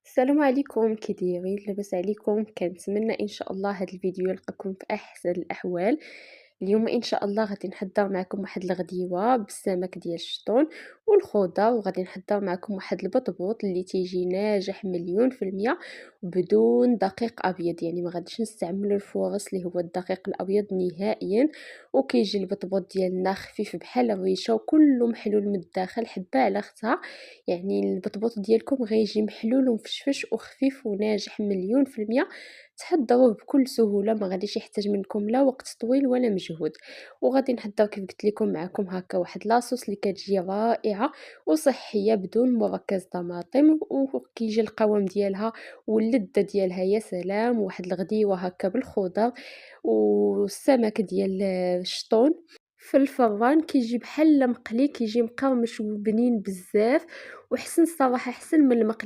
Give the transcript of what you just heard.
السلام عليكم، كي دايرين؟ لاباس عليكم؟ كنتمنى ان شاء الله هذا الفيديو يلقاكم في احسن الاحوال. اليوم ان شاء الله غادي نحضر معكم واحد الغديوه بالسمك ديال الشطون والخضر، وغادي نحضر معكم واحد البطبوط اللي تيجي ناجح مليون في المية بدون دقيق ابيض. يعني ما غاديش نستعملوا الفورص اللي هو الدقيق الابيض نهائيا. وكيجي البطبوط ديالنا خفيف بحال الريشه وكله محلول من الداخل حبه على اختها. يعني البطبوط ديالكم غيجي محلول ومفشفش وخفيف وناجح مليون في المية. تحضروه بكل سهولة، ما غاديش يحتاج منكم لا وقت طويل ولا مجهود. وغادي نحضر كيف قلت لكم معكم هكا واحد لاصوص اللي كتجي رائعة وصحية بدون مركز طماطم، وكيجي القوام ديالها واللذة ديالها يا سلام. واحد الغديوة هكا بالخضر والسمك ديال الشطون في الفران كيجي بحال مقلي، كيجي مقرمش وبنين بزاف، وحسن الصراحة حسن من المقلي